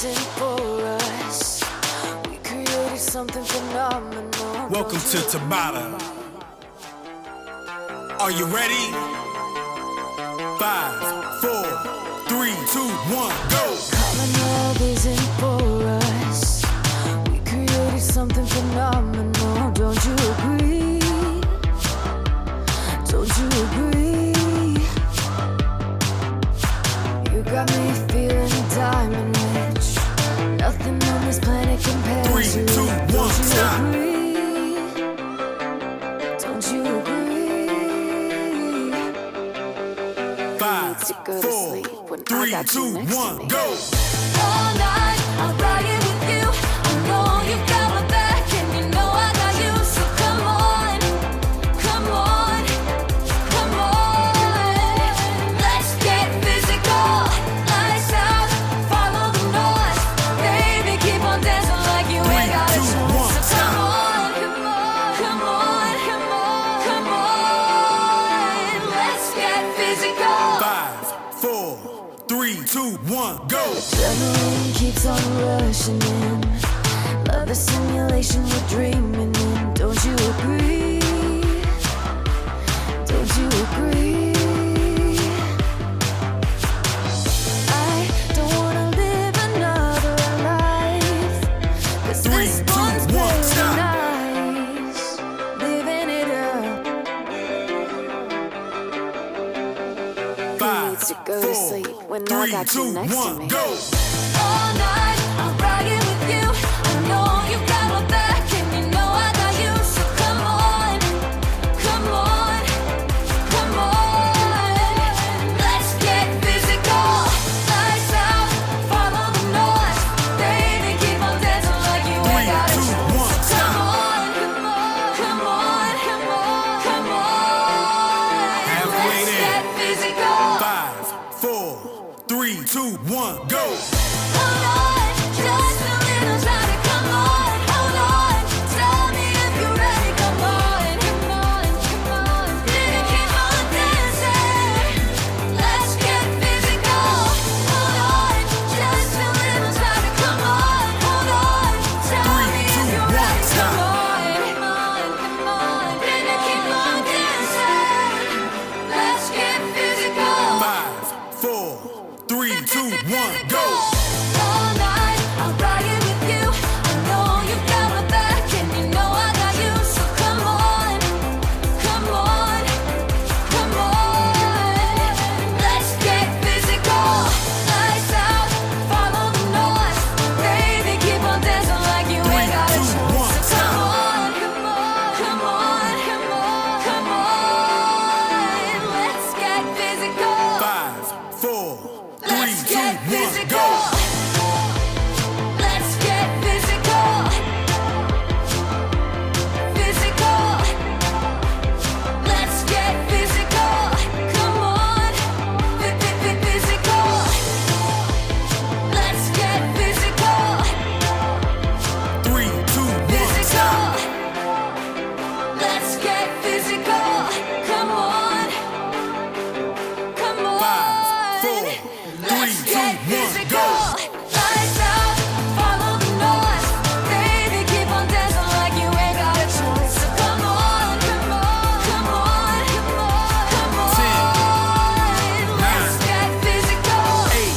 isn't for us. We created something phenomenal. Welcome to Tabata. Are you ready? 5, 4, 3, 2, 1, go! Common love isn't for us. We created something phenomenal. Don't you agree? Don't you agree? You got me feeling diamond rich. Nothing on this planet compares to 3, 2, 1, stop! Don't you agree? 5, To go to 4, sleep when I 3, got 2, you next to 1, me. go! All night, I'll ride it with you. I know you got my back, and you know I got you. So come on, come on, come on. Let's get physical. Lights out, follow the noise. Baby, keep on dancing like you ain't got a 3, 2, 1, choice. So come stop. on, come on, come on, come on, come on. Let's get physical. 5, 4, 3, 2, 1, go! Adrenaline keeps on rushing in. Love the simulation we're dreaming in. Don't you agree? Don't you agree? I don't wanna live another life, 'cause 3, this 2, one's 1, very stop. nice. Living it up. 5, To go to 4, sleep when I 3, got you 2, next to 1, me. go! All night, I'll ride it with you. I know you got my back, and you know I got you. So come on, come on, come on. Let's get physical. Lights out, follow the noise. Baby, keep on dancing like you ain't got a 3, 2, choice. 1, So stop. come on, come on, come on, come on, come on. Halfway Let's there. get physical. 5, 4, 3, 2, 1, go! Hold on, just a little time. Come on, hold on. Tell me if you're ready. Come on, come on, come on. Baby, keep on dancing. Let's get physical. Hold on, just a little time. Come on, hold on. Tell 3, me 2, if you're 1, ready. stop. Come on, come on, come on. Baby, keep on dancing. Let's get physical. 5, 4, 3, 2, 1, go! All night, I'll ride it with you. I know you got my back, and you know I got you. So come on, come on, come on. Let's get physical. Lights out, follow the noise. Baby, keep on dancing like you ain't got a 3, 2, 1, choice. So stop. come on, come on, come on, come on, come on. Let's get physical. 5, 4, 3, Let's 2, get 1, physical. go! Let's get physical. Physical. Let's get physical. Come on. Physical. Let's get physical. 3, 2, 1, Physical. stop! Let's get physical. Come on. Come on. 5, 4, 3, Let's 2, get 1, physical. go! Lights out, follow the noise. Baby, keep on dancing like you ain't got a choice. So come on, come on, come on, come on, come on. 10, Let's 9, get physical. 8,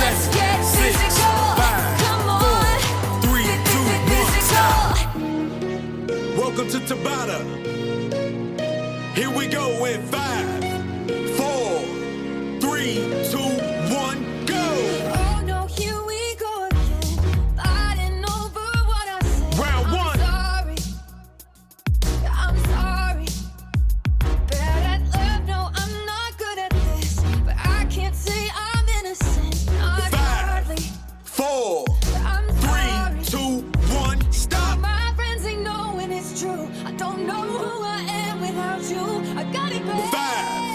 Let's 7, get 6, physical. 5, Come 4, on. 3, 2, 1, Physical. stop! Welcome to Tabata. Here we go in 5, 4, 3, 2, 1, go! Oh no, here we go again. Fighting over what I said. Round I'm 1. sorry. I'm sorry. Bad at love, no, I'm not good at this. But I can't say I'm innocent. Not 5, hardly. 4, I'm 3, sorry. 2, 1, stop! My friends ain't knowing it's true. I don't know who I am without you. I got it bad. 5,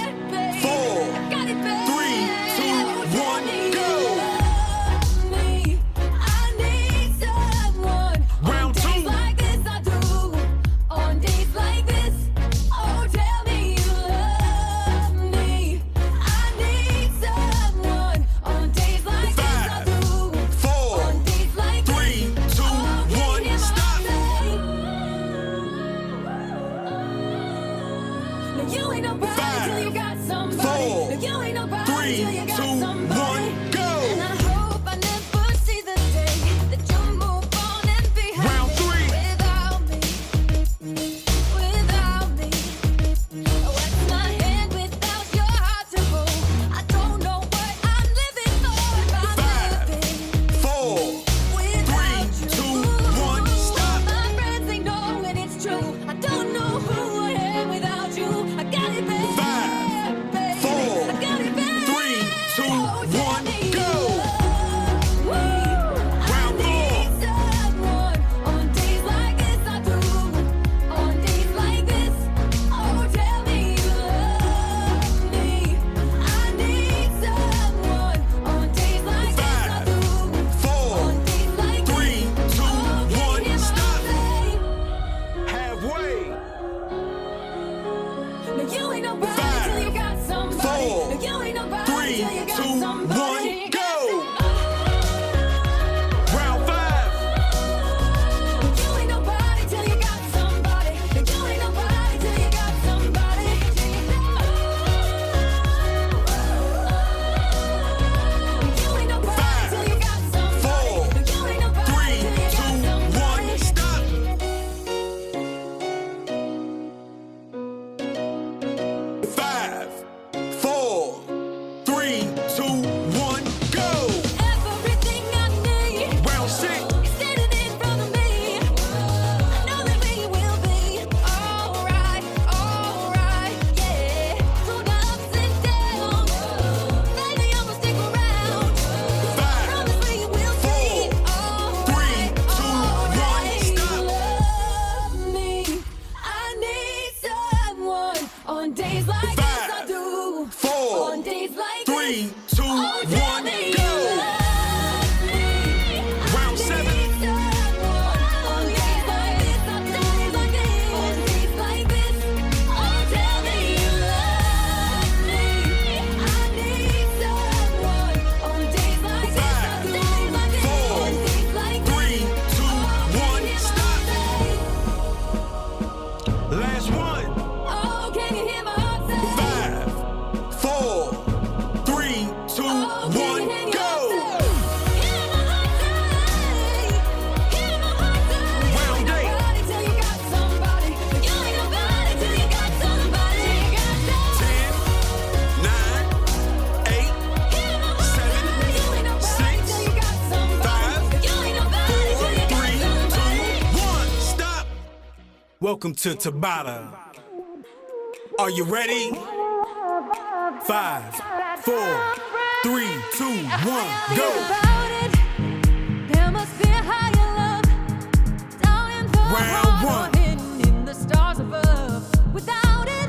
Welcome to Tabata. Are you ready? 5, 4, 3, 2, 1, go! There must be a higher love down in the Round heart one. or hidden in the stars above. Without it,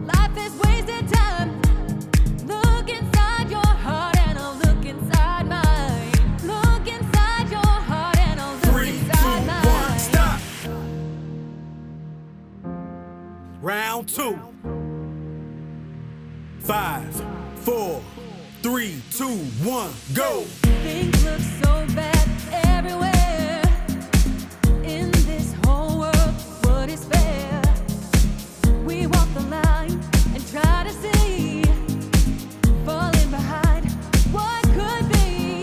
life is wasted time. Look inside your heart and I'll look inside mine. Look inside your heart and I'll look 3, 2, inside 1, mine. stop! Round 2. 5, 4, 3, 2, 1, go! Things look so bad everywhere. In this whole world, what is fair? We walk the line and try to see, falling behind what could be,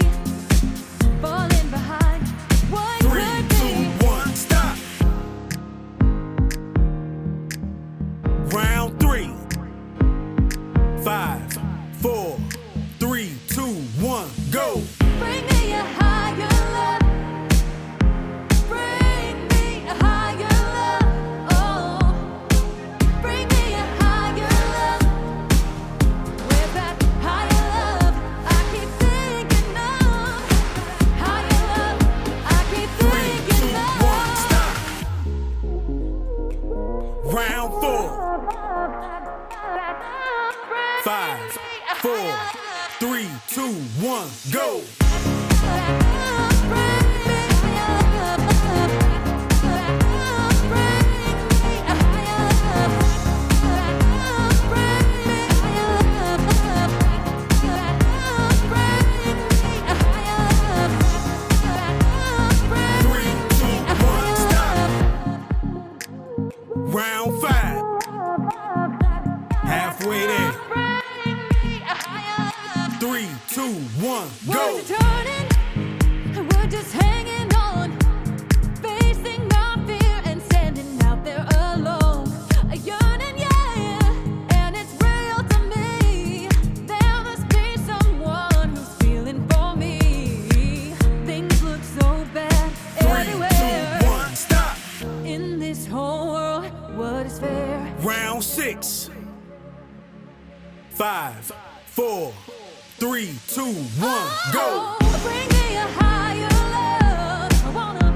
falling behind what 3, could 2, be. 1, stop! Round 3. 5, 4, 3, 2, 1, go! Bring me a higher love. Bring me a higher love. Oh, bring me a higher love. Where's that higher love I keep thinking of? Higher love I keep 3, 2, thinking 1, stop! Round 4. 5, 4, 3, 2, 1, go! Round 5. Halfway there. 3, 2, 1, go! Words are turning, and we're just hanging on, facing our fear and standing out there alone. A yearning, yeah, and it's real to me. There must be someone who's feeling for me. Things look so bad 3, 2, everywhere. 1, stop! In this whole world, what is fair? Round 6. 5, 4, 3, 2, 1, go! Oh, bring me a higher love. I wanna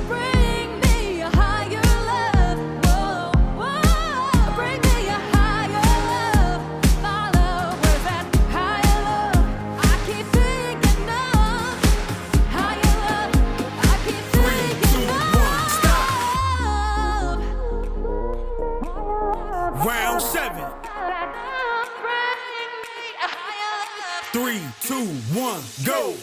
bring me a higher love. Whoa, whoa. Bring me a higher love. My love, where's that higher love I keep thinking of? Higher love I keep 3, 2, thinking 1, of. Round 7. 3, 2, 1, go!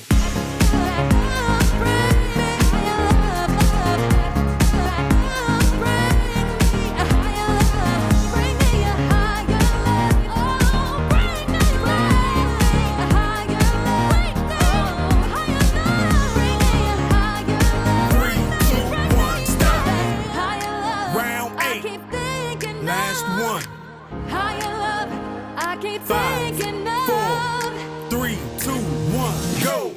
Round 8. Last one. Higher love, I keep 5, thinking 4, of. 3, 2, 1, go!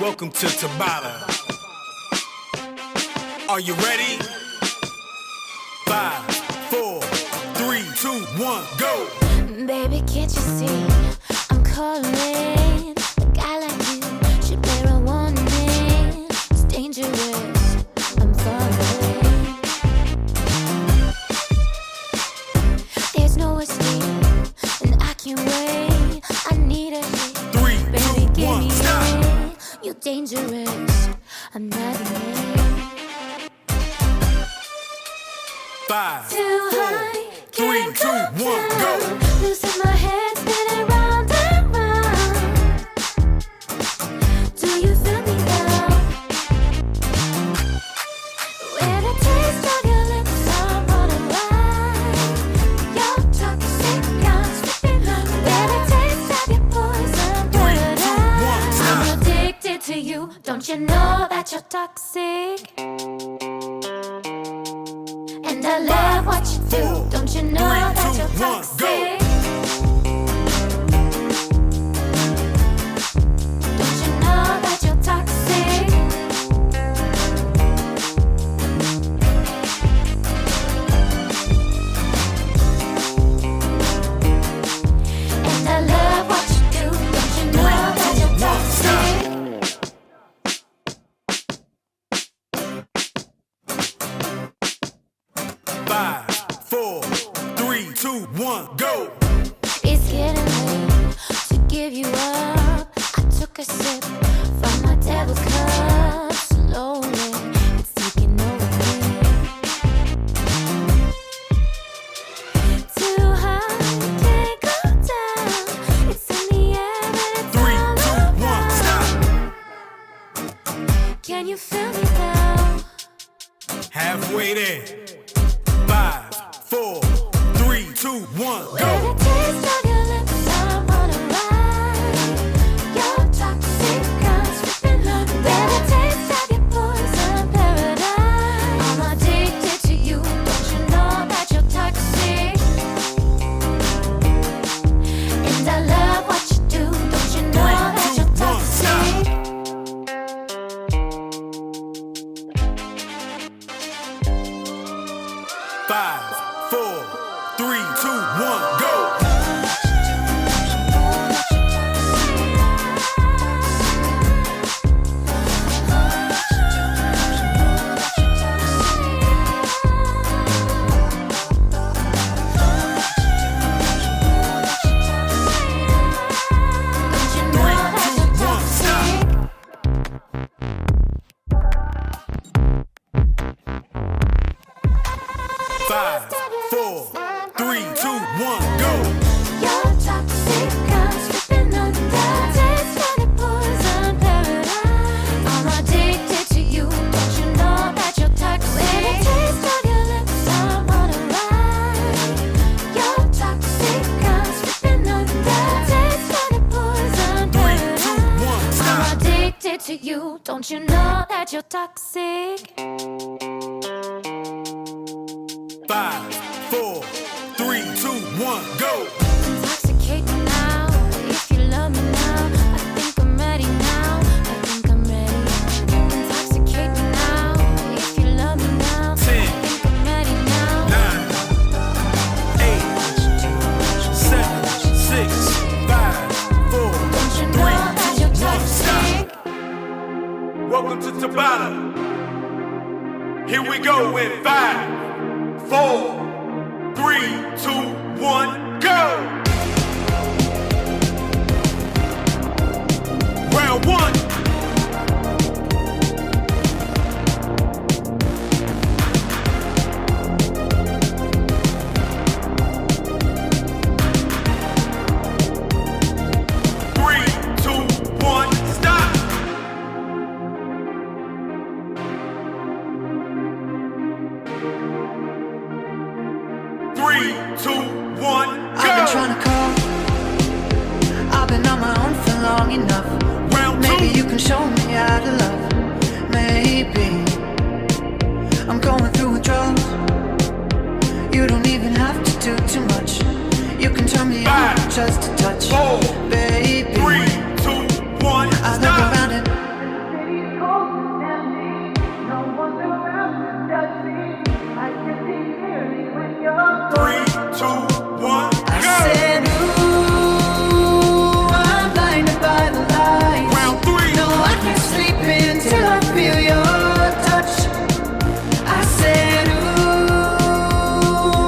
Welcome to Tabata. Are you ready? 5, 4, 3, 2, 1, go! Baby, can't you see I'm calling? A guy like you should bear a warning. It's dangerous, I'm falling. There's no escape, and I can't wait. I need a hit. 3, Baby, 2, give 1, me stop! it. You're dangerous, I'm not in it. 5, Too 4, high, 3, can't 2, 1, come down. go! Losing my head, spinning round and round. Do you feel me now? When the taste of your lips are running wild, your toxic, I'm slipping out. When the taste of your poison, 3, 2, 1, stop! I'm addicted to that you're toxic. And I love what you do. Don't you know that you're toxic? Don't you know that you're toxic? And I love what you do. Don't you know that you're toxic? 5, 4, 3, 2, 1, go! It's getting late to give you up. I took a sip from my devil cup. Slowly, it's taking over me. Too high, can't go down. It's in the air, but it's 3, all 2, 1, around. stop! Can you feel me now? Halfway there. 5, 4, 3, 2, 1, With go! the taste of your lips, I wanna ride. Your toxic guns dripping on me. With the taste of your poison paradise. I'm addicted to you. Don't you know that you're toxic? And I love what you do. Don't you know that you're toxic? 5, 4, 3, 2, 1, go! Don't you know that you're toxic? 5, 4, 3, 2, 1, go! Your toxic guns dripping on the taste of your poison paradise. I'm addicted to you. Don't you know that you're toxic? With the taste of your lips, I wanna ride. Your toxic guns dripping on the taste of your poison 3, 2, 1, paradise. stop! I'm addicted to you. Don't you know that you're toxic? 5, 4, 3, 2, 1, go! Intoxicate me now, if you love me now. I think I'm ready now, I think I'm ready. Intoxicate me now, if you love me now. 10, I think I'm ready now. 9, 8, 7, 6, 5, 4, Don't you 3, know that 2, you're 1, stop! toxic? Welcome to Tabata. Here we go in 5, 4, 3, 2, 1, go! Round 1. 3, 2, 1, stop! 3, 2, 1, go! I've been trying to call. I've been on my own for long enough. Round 2. Maybe you can show me how to love. Maybe I'm going through withdrawals. You don't even have to do too much. You can turn me on 5, just a touch, 4, baby. 3, 2, 1, I look stop! around it. 3, 2, 1, I go! said, ooh, I'm blinded by the light. Round 3. No, I can't sleep until I feel your touch. I said, ooh,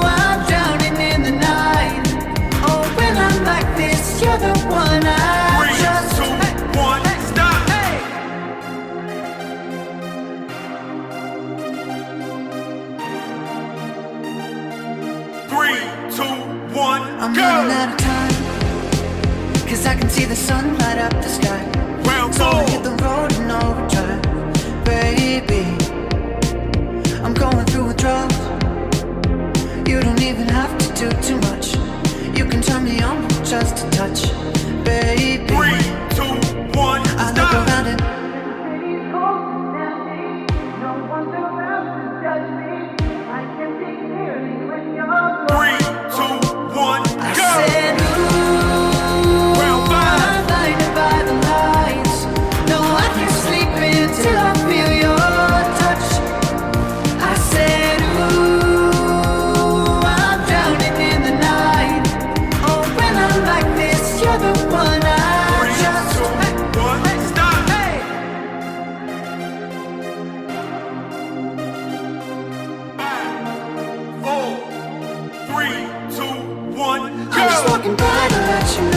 I'm drowning in the night. Oh, when I'm like this, you're the one I 3, trust. 2, 1, stop! 3, 2, 1, I'm go! running out of time, 'cause I can see the sun light up the sky. Round So I 4. hit the road in overdrive, baby. I'm going through withdrawals. You don't even have to do too much. You can turn me on with just a touch, baby. 3, 2, 1, I look stop! around it. I'm just walking by to let you